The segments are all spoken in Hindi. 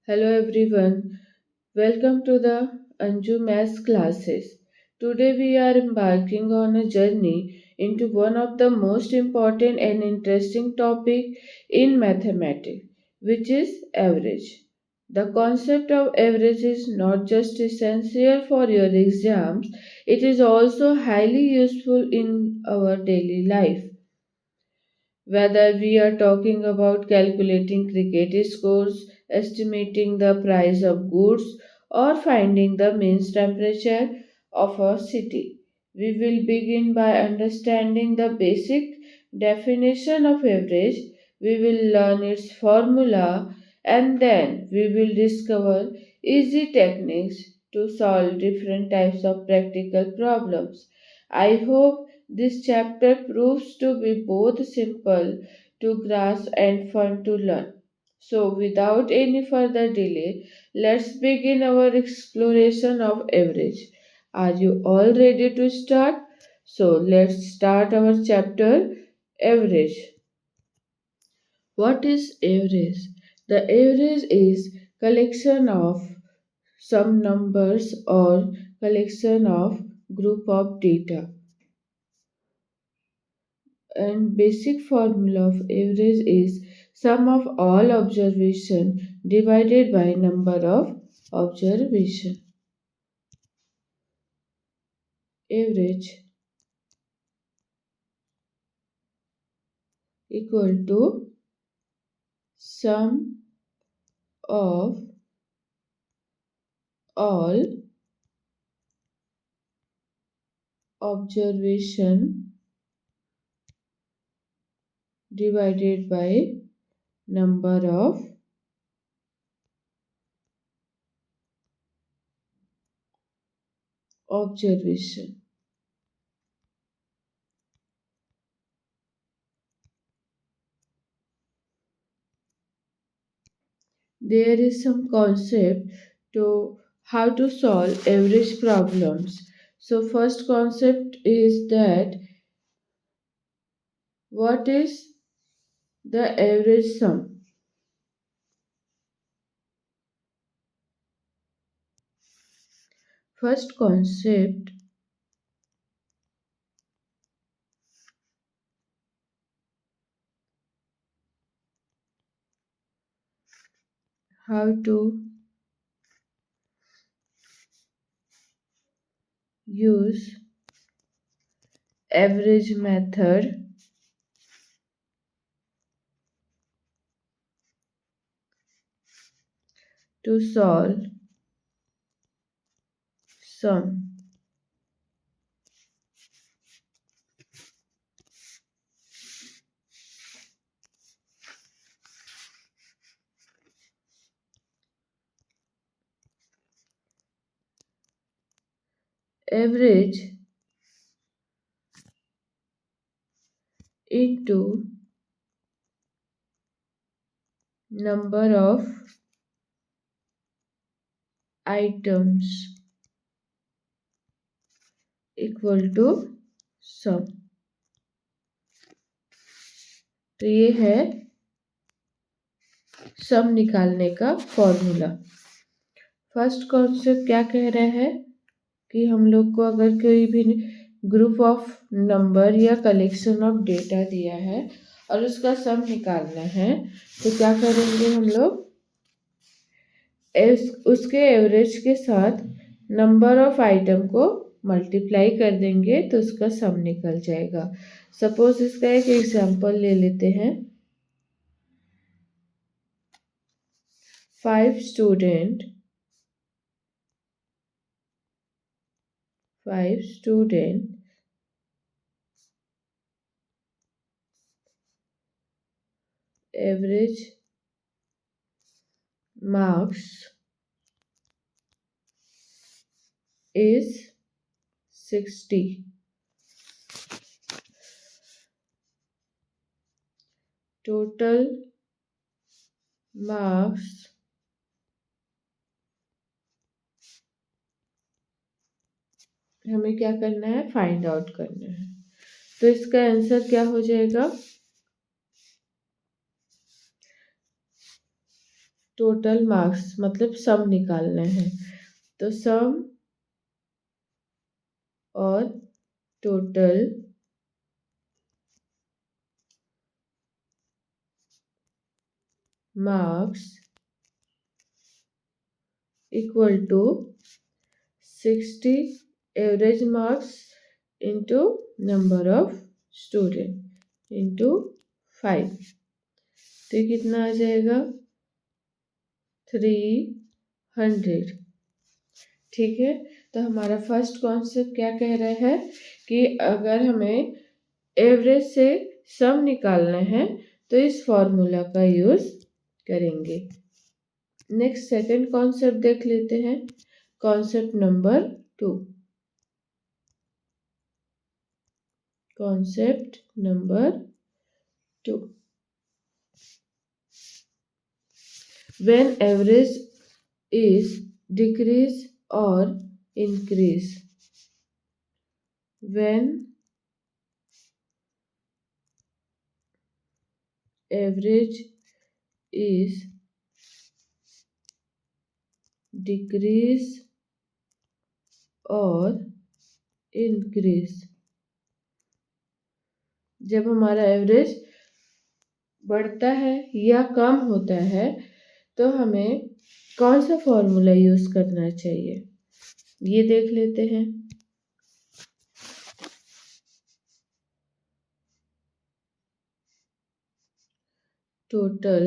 Hello everyone, welcome to the Anju Maths classes. Today we are embarking on a journey into one of the most important and interesting topic in mathematics, which is average. The concept of average is not just essential for your exams, it is also highly useful in our daily life. Whether we are talking about calculating cricket scores, estimating the price of goods, or finding the mean temperature of a city, we will begin by understanding the basic definition of average. We will learn its formula and then we will discover easy techniques to solve different types of practical problems. I hope this chapter proves to be both simple to grasp and fun to learn. So, without any further delay, let's begin our exploration of average. Are you all ready to start? So, let's start our chapter average. What is average? The average is collection of some numbers or collection of group of data, and basic formula of average is sum of all observation divided by number of observation. Average equal to sum of all observation divided by number of observation. There is some concept to how to solve average problems. So first concept is that what is the average sum? First concept, how to use average method to solve sum. Average into number of items equal to sum. तो ये है सम निकालने का फॉर्मूला। फर्स्ट कॉन्सेप्ट क्या कह रहा है कि हम लोग को अगर कोई भी ग्रुप ऑफ नंबर या कलेक्शन ऑफ डेटा दिया है और उसका सम निकालना है तो क्या करेंगे हम लोग उसके एवरेज के साथ नंबर ऑफ आइटम को मल्टीप्लाई कर देंगे तो उसका सम निकल जाएगा। सपोज इसका एक एग्जांपल ले लेते हैं। 5 student average marks is 60. Total marks हमें क्या करना है, फाइंड आउट करना है। तो इसका आंसर क्या हो जाएगा, टोटल मार्क्स मतलब सम निकालना है, तो सम और total marks equal to 60 average marks into number of student into 5, तो कितना आ जाएगा 300। ठीक है, तो हमारा फर्स्ट कॉन्सेप्ट क्या कह रहा है कि अगर हमें एवरेज से सम निकालना है तो इस फॉर्मूला का यूज करेंगे। नेक्स्ट सेकंड कॉन्सेप्ट देख लेते हैं, concept number 2। Concept number 2, when average is decrease or increase, when average is decrease और increase, जब हमारा एवरेज बढ़ता है या कम होता है तो हमें कौन सा फॉर्मूला यूज करना चाहिए, ये देख लेते हैं। टोटल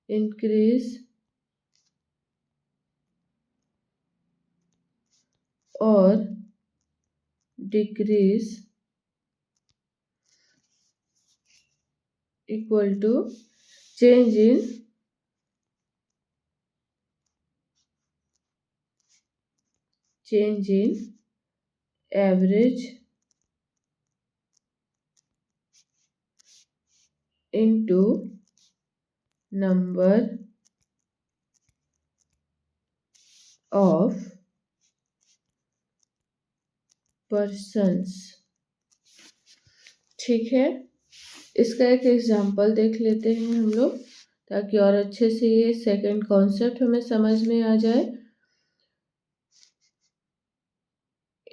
इंक्रीज और decrease equal to change in average into number of persons। ठीक है, इसका एक एग्जांपल देख लेते हैं हम लोग, ताकि और अच्छे से ये सेकंड कॉन्सेप्ट हमें समझ में आ जाए।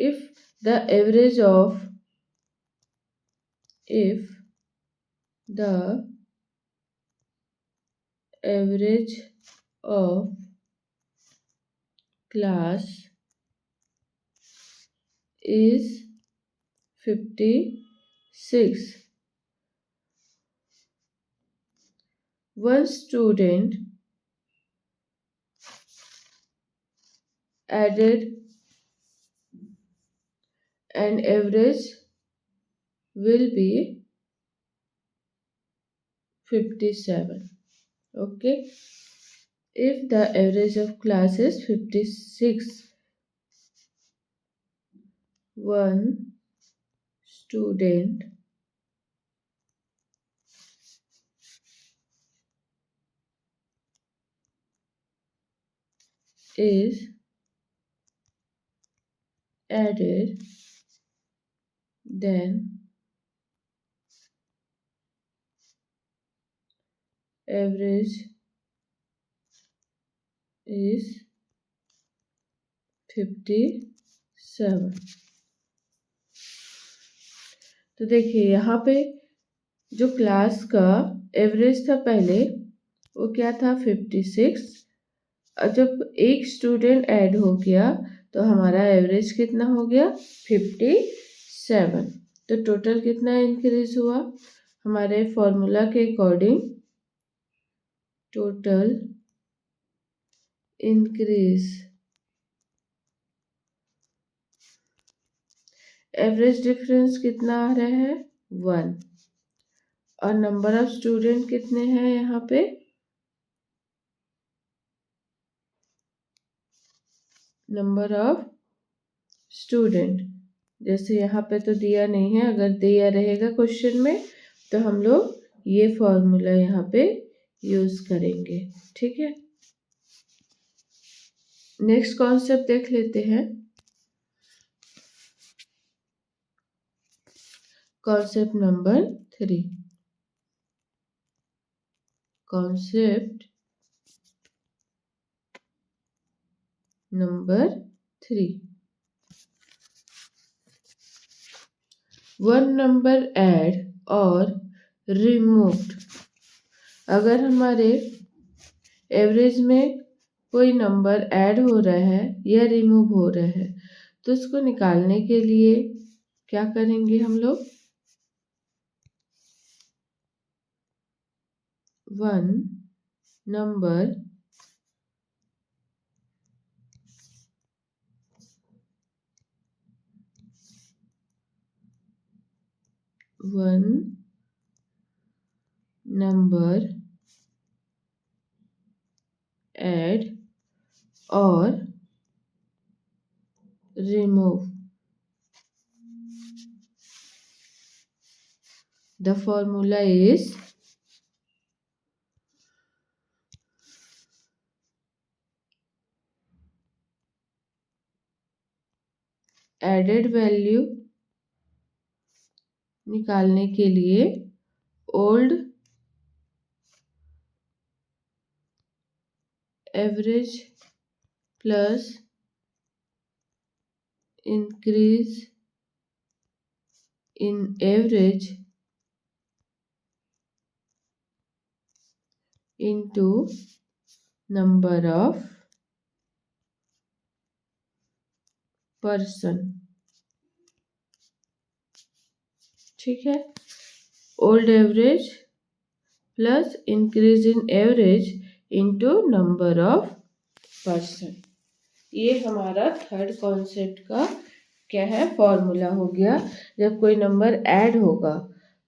If the average of class is 56, one student added an average will be 57. Okay, if the average of class is 56, one student is added, then average is 57। तो देखिए यहाँ पे जो क्लास का एवरेज था पहले वो क्या था 56, और जब एक स्टूडेंट ऐड हो गया तो हमारा एवरेज कितना हो गया 57। तो टोटल कितना इंक्रीज हुआ हमारे फॉर्मूला के according, total increase, average difference कितना आ रहा है 1, और नंबर ऑफ स्टूडेंट कितने हैं यहाँ पे, नंबर ऑफ स्टूडेंट जैसे यहाँ पे तो दिया नहीं है, अगर दिया रहेगा क्वेश्चन में तो हम लोग ये फॉर्मूला यहाँ पे यूज करेंगे। ठीक है, नेक्स्ट कॉन्सेप्ट देख लेते हैं, concept number 3। concept number 3. One number add or removed. अगर हमारे एवरेज में कोई नंबर ऐड हो रहा है या रिमूव हो रहा है तो उसको निकालने के लिए क्या करेंगे हम लोग? One number one number add और remove. The formula is added value निकालने के लिए old average plus increase in average into number of person. ठीक है, old average plus increase in average into number of person. ये हमारा थर्ड कॉन्सेप्ट का क्या है? फॉर्मूला हो गया। जब कोई नंबर ऐड होगा,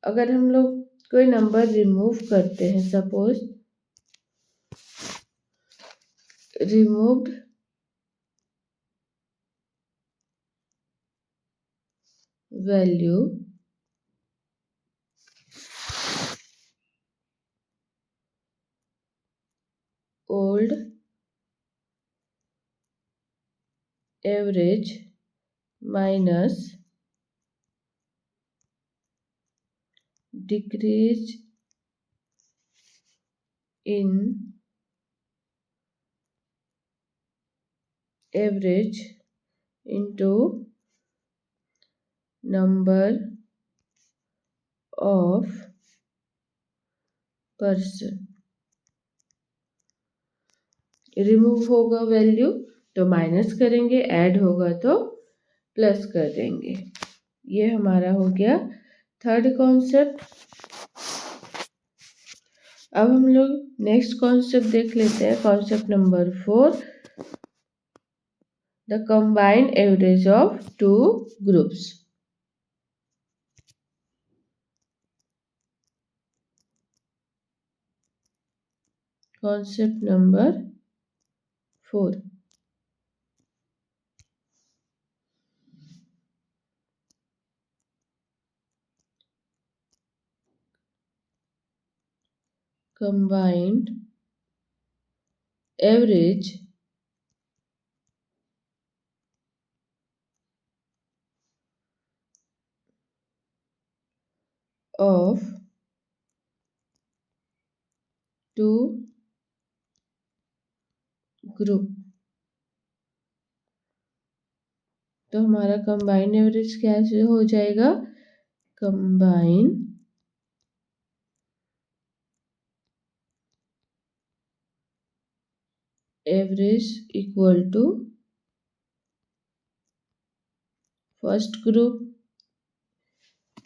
अगर हम लोग कोई नंबर रिमूव करते हैं, suppose removed value old average minus decrease in average into number of person. Remove होगा वैल्यू तो माइनस करेंगे, ऐड होगा तो प्लस कर देंगे। ये हमारा हो गया थर्ड कॉन्सेप्ट। अब हम लोग नेक्स्ट कॉन्सेप्ट देख लेते हैं, concept number 4, the combined average of two groups. कॉन्सेप्ट number 4, combined average of two group. तो हमारा कंबाइन एवरेज क्या हो जाएगा? Combine average equal to first group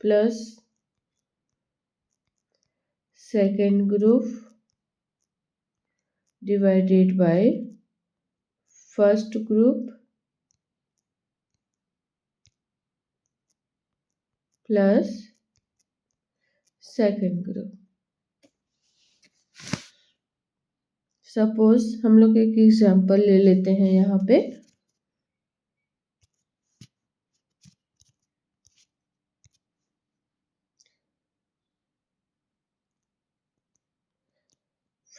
plus second group divided by first group plus second group. Suppose हम लोग एक एग्जांपल ले लेते हैं यहाँ पे।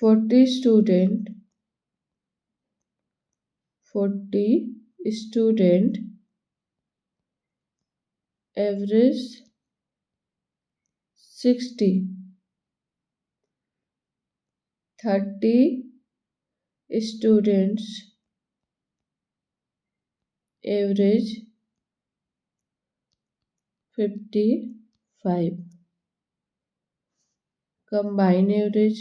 Forty student average 60 30 students, average 55, combined average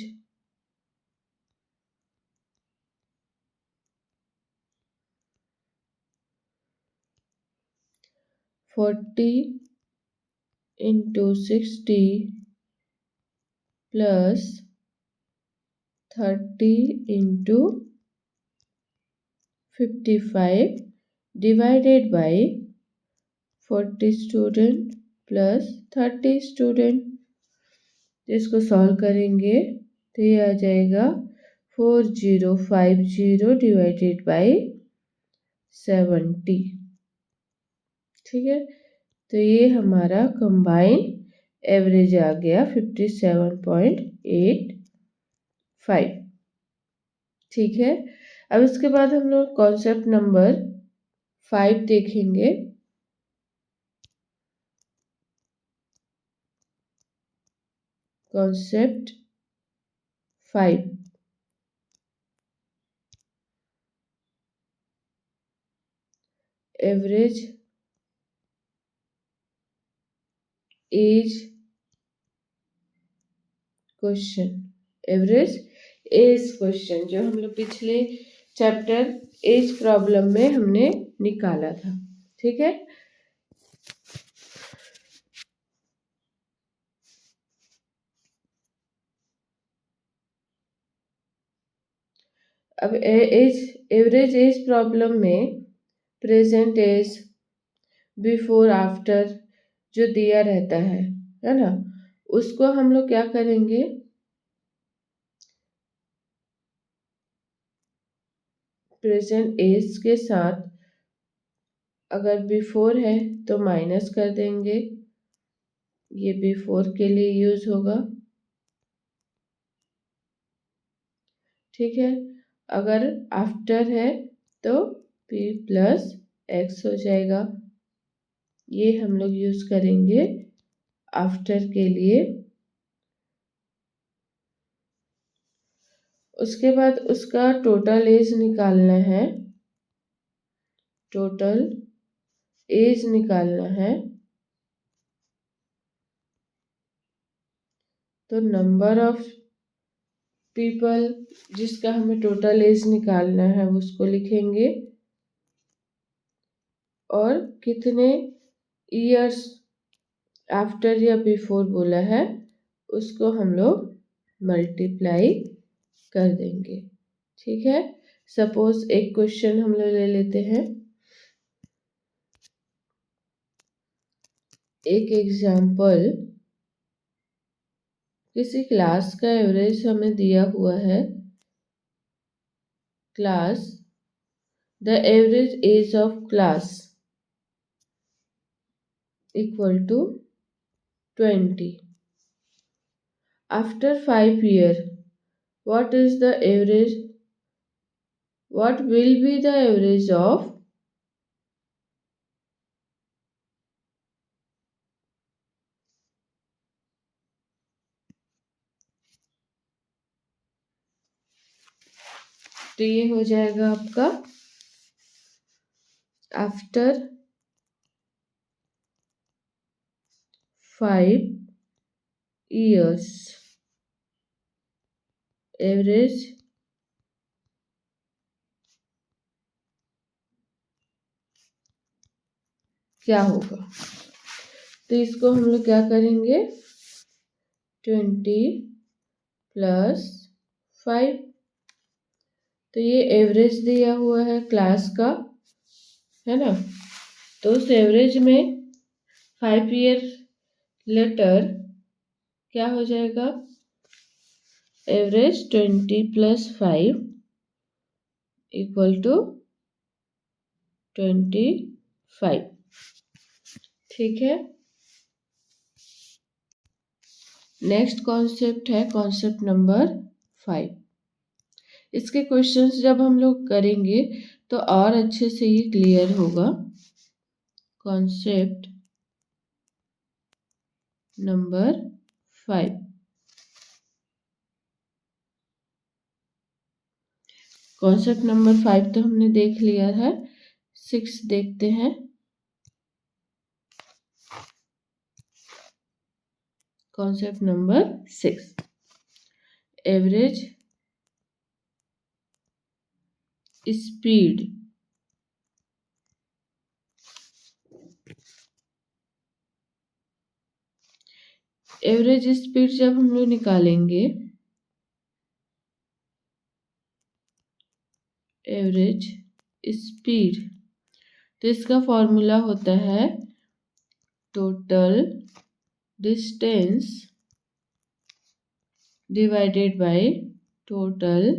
40 into 60 plus 30 into 55 divided by 40 student plus 30 student। इसको सॉल्व करेंगे तो ये आ जाएगा 4050 डिवाइडेड बाई 70। ठीक है, तो ये हमारा कंबाइन एवरेज आ गया 57.85। ठीक है, अब इसके बाद हम लोग कॉन्सेप्ट नंबर 5 देखेंगे। Concept 5, average age question. Average age question जो हम लोग पिछले चैप्टर एज प्रॉब्लम में हमने निकाला था। ठीक है, अब एवरेज एज प्रॉब्लम में प्रेजेंट एज, बिफोर आफ्टर जो दिया रहता है ना, उसको हम लोग क्या करेंगे, प्रेजेंट एज के साथ अगर बिफोर है तो माइनस कर देंगे, ये बिफोर के लिए यूज होगा। ठीक है, अगर आफ्टर है तो p प्लस एक्स हो जाएगा, ये हम लोग यूज करेंगे आफ्टर के लिए। उसके बाद उसका टोटल एज निकालना है, टोटल एज निकालना है, तो नंबर ऑफ पीपल जिसका हमें टोटल एज निकालना है उसको लिखेंगे, और कितने ईयर्स आफ्टर या बिफोर बोला है उसको हम लोग मल्टीप्लाई कर देंगे। ठीक है, सपोज एक क्वेश्चन हम लोग ले लेते हैं, एक एग्जाम्पल, किसी क्लास का एवरेज हमें दिया हुआ है, class, the average age of class equal to 20। After 5 years, what is the average, what will be the average of तो ये हो जाएगा आपका आफ्टर 5 years एवरेज क्या होगा। तो इसको हम लोग क्या करेंगे, 20 प्लस 5, तो ये एवरेज दिया हुआ है क्लास का, है ना, तो उस एवरेज में 5 year लेटर क्या हो जाएगा, एवरेज 20 प्लस 5 इक्वल टू 25। ठीक है, नेक्स्ट कॉन्सेप्ट है कॉन्सेप्ट नंबर 5। इसके क्वेश्चंस जब हम लोग करेंगे तो और अच्छे से ये क्लियर होगा। कॉन्सेप्ट नंबर 5, कॉन्सेप्ट नंबर 5 तो हमने देख लिया है, 6 देखते हैं। Concept number 6, average speed. Average speed जब हम लोग निकालेंगे, एवरेज स्पीड, तो इसका फॉर्मूला होता है total distance divided by total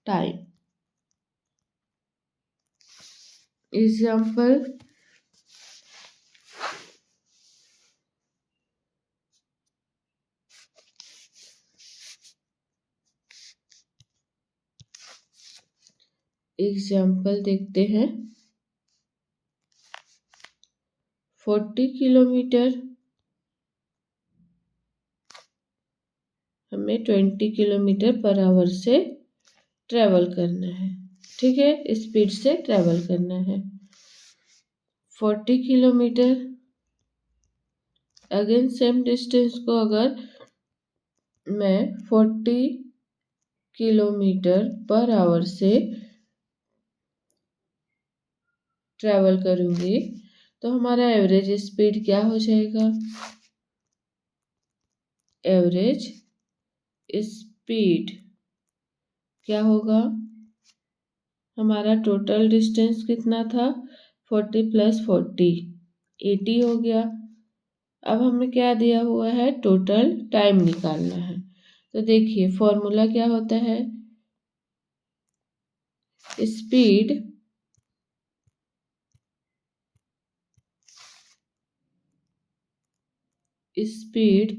time. Example, देखते हैं। 40 किलोमीटर हमें 20 किलोमीटर पर आवर से ट्रेवल करना है। ठीक है, स्पीड से ट्रेवल करना है। 40 किलोमीटर, अगेन सेम डिस्टेंस को अगर मैं 40 किलोमीटर पर आवर से ट्रेवल करूंगी तो हमारा एवरेज स्पीड क्या हो जाएगा? एवरेज स्पीड क्या होगा? हमारा टोटल डिस्टेंस कितना था? 40 + 40 80 हो गया। अब हमें क्या दिया हुआ है? टोटल टाइम निकालना है। तो देखिए फॉर्मूला क्या होता है? Speed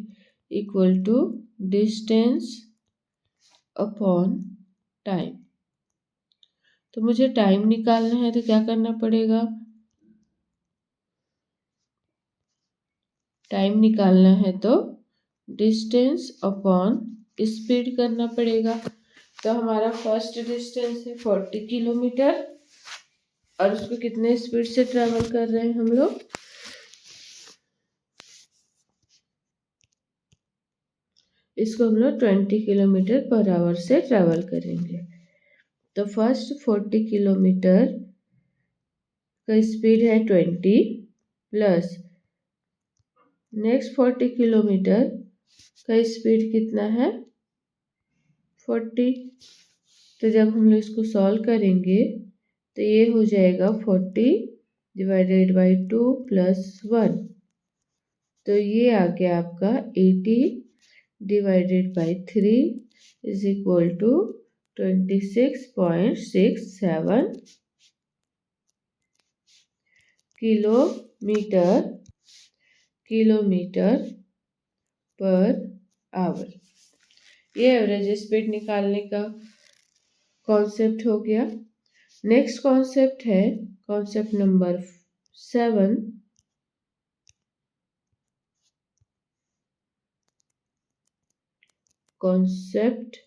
equal to distance upon time. तो मुझे टाइम निकालना है तो क्या करना पड़ेगा? टाइम निकालना है तो डिस्टेंस अपॉन स्पीड करना पड़ेगा। तो हमारा फर्स्ट डिस्टेंस है 40 किलोमीटर और उसको कितने स्पीड से ट्रेवल कर रहे हैं हम लोग? इसको हम लोग 20 किलोमीटर पर आवर से ट्रेवल करेंगे। तो फर्स्ट 40 किलोमीटर का स्पीड है 20 प्लस नेक्स्ट 40 किलोमीटर का स्पीड कितना है? 40। तो जब हम लोग इसको सॉल्व करेंगे तो ये हो जाएगा 40 डिवाइडेड बाई 2 + 1। तो ये आ गया आपका 80 divided by 3 is equal to 26.67 kilometre per hour. ये एवरेज स्पीड निकालने का कॉन्सेप्ट हो गया। नेक्स्ट कॉन्सेप्ट है concept number 7, concept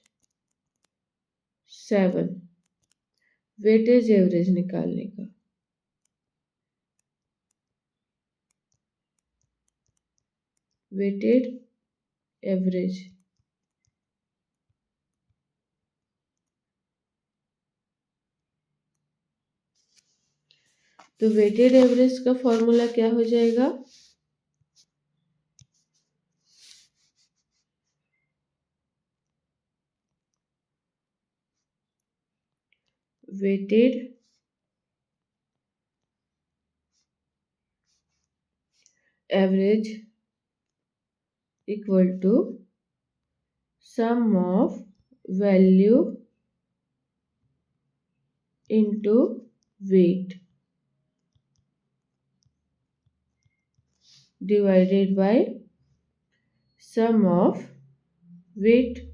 7 weightage average निकालने का। वेटेड एवरेज, तो वेटेड एवरेज का फॉर्मूला क्या हो जाएगा? Weighted average equal to sum of value into weight divided by sum of weight.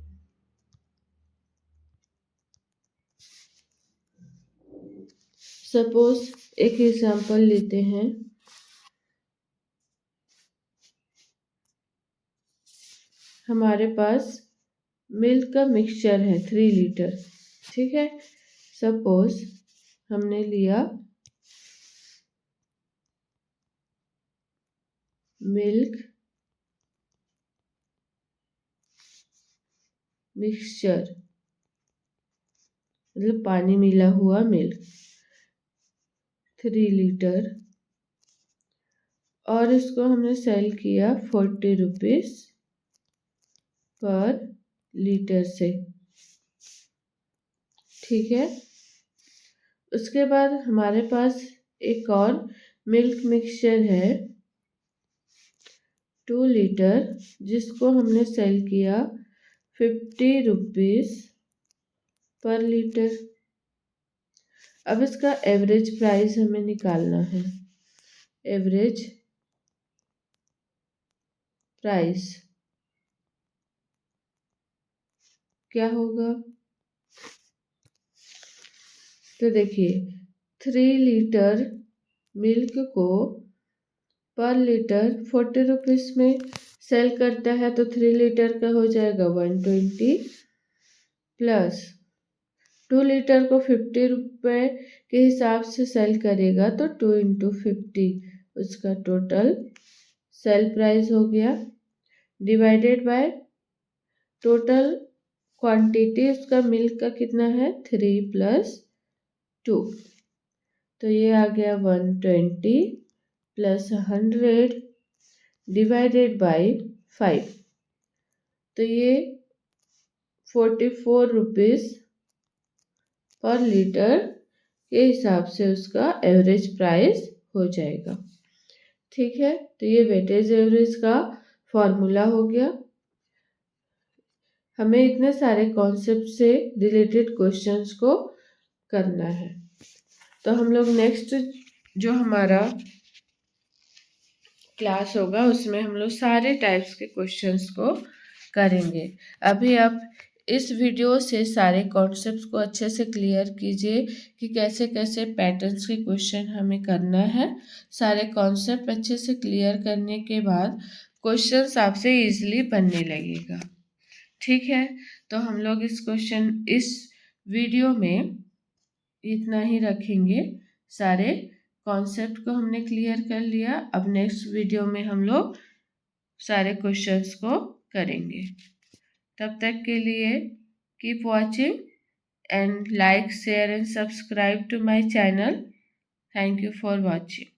Suppose एक एग्जांपल लेते हैं। हमारे पास मिल्क का मिक्सचर है 3 लीटर। ठीक है। सपोज हमने लिया मिल्क मिक्सचर, मतलब पानी मिला हुआ मिल्क 3 लीटर, और इसको हमने सेल किया 40 रुपीज़ पर लीटर से। ठीक है। उसके बाद हमारे पास एक और मिल्क मिक्सचर है 2 लीटर, जिसको हमने सेल किया 50 रुपीज़ पर लीटर। अब इसका एवरेज प्राइस हमें निकालना है। एवरेज प्राइस क्या होगा? तो देखिए 3 लीटर मिल्क को पर लीटर 40 रुपीज़ में सेल करता है, तो 3 लीटर का हो जाएगा 120, प्लस 2 लीटर को 50 रुपये के हिसाब से सेल करेगा तो 2 × 50 उसका टोटल सेल प्राइस हो गया, डिवाइडेड बाय टोटल क्वांटिटी उसका मिल्क का कितना है 3 + 2, तो ये आ गया 120 + 100 डिवाइडेड बाय 5, तो ये 44 रुपीज़ पर लीटर के हिसाब से उसका एवरेज प्राइस हो जाएगा। ठीक है, तो ये वेटेज एवरेज का फॉर्मूला हो गया। हमें इतने सारे कॉन्सेप्ट से रिलेटेड क्वेश्चंस को करना है। तो हम लोग नेक्स्ट जो हमारा क्लास होगा उसमें हम लोग सारे टाइप्स के क्वेश्चंस को करेंगे। अभी आप इस वीडियो से सारे कॉन्सेप्ट्स को अच्छे से क्लियर कीजिए कि कैसे कैसे पैटर्न्स के क्वेश्चन हमें करना है। सारे कॉन्सेप्ट अच्छे से क्लियर करने के बाद क्वेश्चंस आपसे इजीली बनने लगेगा। ठीक है, तो हम लोग इस वीडियो में इतना ही रखेंगे। सारे कॉन्सेप्ट को हमने क्लियर कर लिया। अब नेक्स्ट वीडियो में हम लोग सारे क्वेश्चंस को करेंगे। तब तक के लिए keep watching and like, share and subscribe to my channel. Thank you for watching.